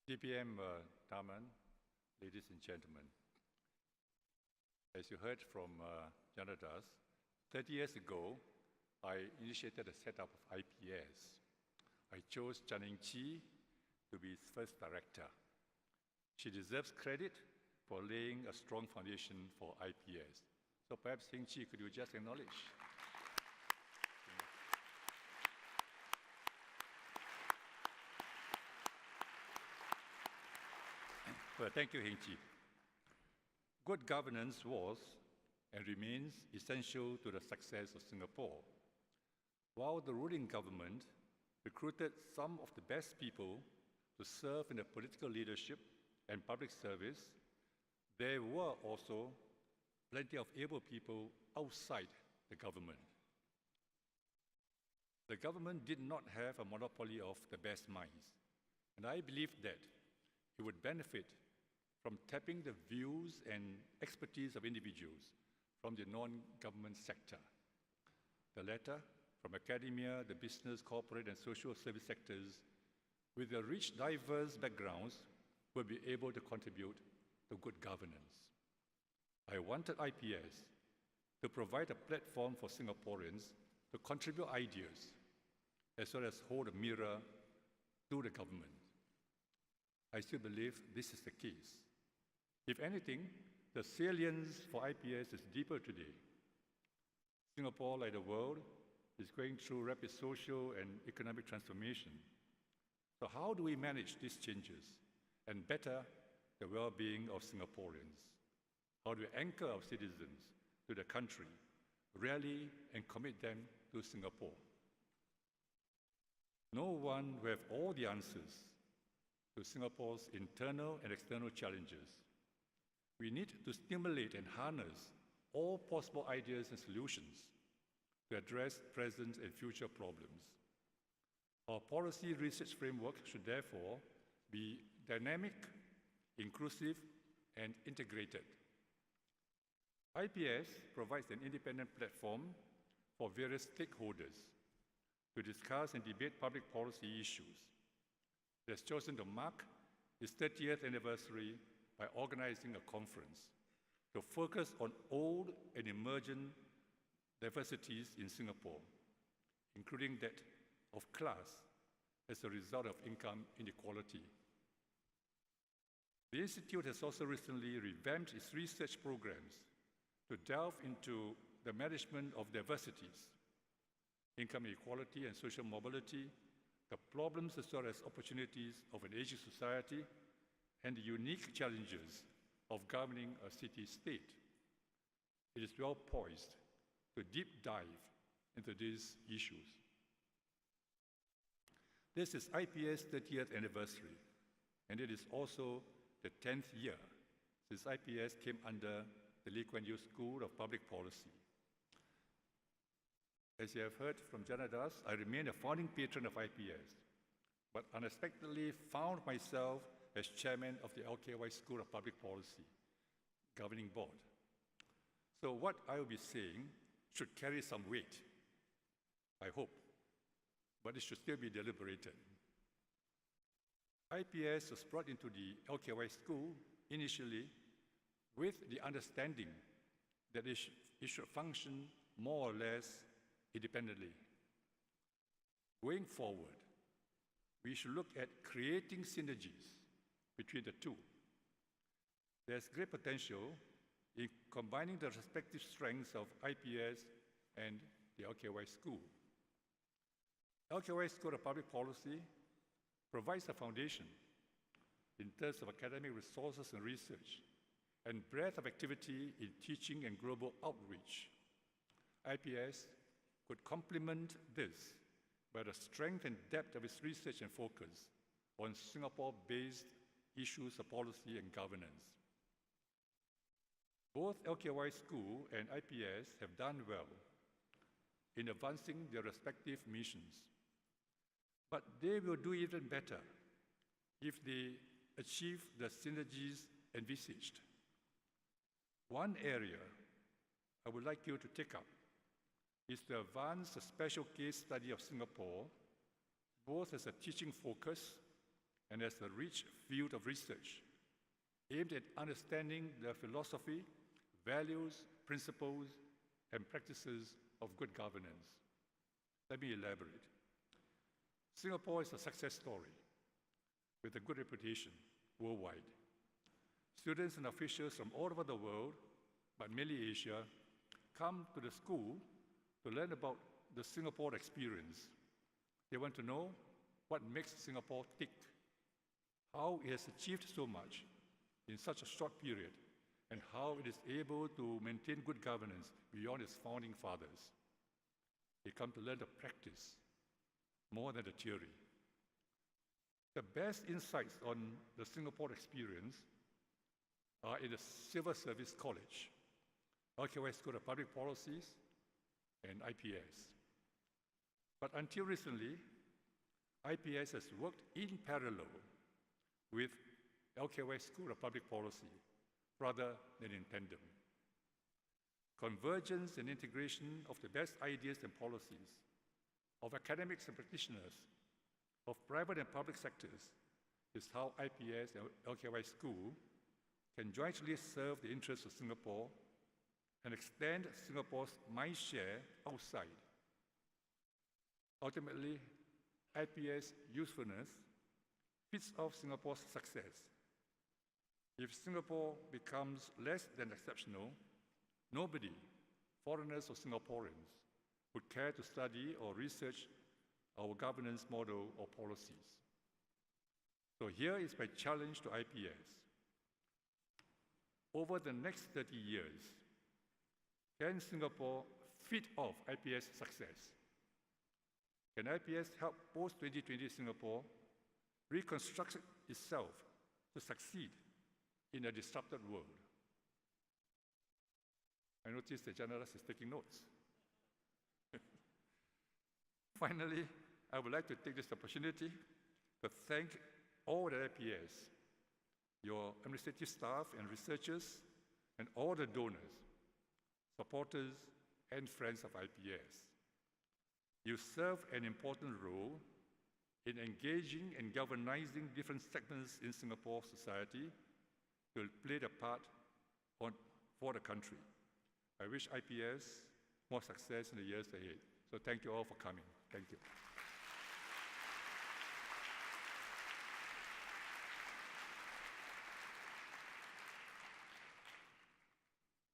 DPM Daman, ladies and gentlemen, as you heard from Janadas, 30 years ago, I initiated the setup of IPS. I chose Chan Chi to be its first director. She deserves credit for laying a strong foundation for IPS. So perhaps Heng Chi, could you just acknowledge? Well, thank you, Heng Chi. Good governance was and remains essential to the success of Singapore. While the ruling government recruited some of the best people to serve in the political leadership and public service, there were also plenty of able people outside the government. The government did not have a monopoly of the best minds, and I believe that it would benefit from tapping the views and expertise of individuals from the non-government sector. The latter, from academia, the business, corporate, and social service sectors, with their rich, diverse backgrounds, will be able to contribute to good governance. I wanted IPS to provide a platform for Singaporeans to contribute ideas, as well as hold a mirror to the government. I still believe this is the case. If anything, the salience for IPS is deeper today. Singapore, like the world, is going through rapid social and economic transformation. So how do we manage these changes and better the well-being of Singaporeans? How do we anchor our citizens to the country, rally and commit them to Singapore? No one will have all the answers to Singapore's internal and external challenges. We need to stimulate and harness all possible ideas and solutions to address present and future problems. Our policy research framework should therefore be dynamic, inclusive, and integrated. IPS provides an independent platform for various stakeholders to discuss and debate public policy issues. It has chosen to mark its 30th anniversary by organizing a conference to focus on old and emergent diversities in Singapore, including that of class as a result of income inequality. The Institute has also recently revamped its research programs to delve into the management of diversities, income inequality and social mobility, the problems as well as opportunities of an aging society, and the unique challenges of governing a city-state. It is well poised to deep dive into these issues. This is IPS 30th anniversary, and it is also the 10th year since IPS came under the Lee Kuan Yew School of Public Policy. As you have heard from Janadas, I remain a founding patron of IPS, but unexpectedly found myself as chairman of the LKY School of Public Policy Governing Board. So what I will be saying should carry some weight, I hope, but it should still be deliberated. IPS was brought into the LKY School initially with the understanding that it should function more or less independently. Going forward, we should look at creating synergies between the two. There's great potential in combining the respective strengths of IPS and the LKY School. LKY School of Public Policy provides a foundation in terms of academic resources and research, and breadth of activity in teaching and global outreach. IPS could complement this by the strength and depth of its research and focus on Singapore-based issues of policy and governance. Both LKY School and IPS have done well in advancing their respective missions, but they will do even better if they achieve the synergies envisaged. One area I would like you to take up is to advance a special case study of Singapore, both as a teaching focus and has a rich field of research aimed at understanding the philosophy, values, principles, and practices of good governance. Let me elaborate. Singapore is a success story with a good reputation worldwide. Students and officials from all over the world, but mainly Asia, come to the school to learn about the Singapore experience. They want to know what makes Singapore tick, how it has achieved so much in such a short period, and how it is able to maintain good governance beyond its founding fathers. They come to learn the practice more than the theory. The best insights on the Singapore experience are in the Civil Service College, LKY School of Public Policies, and IPS. But until recently, IPS has worked in parallel with LKY School of Public Policy, rather than in tandem. Convergence and integration of the best ideas and policies of academics and practitioners, of private and public sectors, is how IPS and LKY School can jointly serve the interests of Singapore and extend Singapore's mind share outside. Ultimately, IPS usefulness feeds off Singapore's success. If Singapore becomes less than exceptional, nobody, foreigners or Singaporeans, would care to study or research our governance model or policies. So here is my challenge to IPS. Over the next 30 years, can Singapore feed off IPS success? Can IPS help post-2020 Singapore reconstruct itself to succeed in a disrupted world? I notice the journalist is taking notes. Finally, I would like to take this opportunity to thank all the IPS, your administrative staff and researchers, and all the donors, supporters, and friends of IPS. You serve an important role in engaging and galvanizing different segments in Singapore society to play the part for the country. I wish IPS more success in the years ahead. So thank you all for coming. Thank you.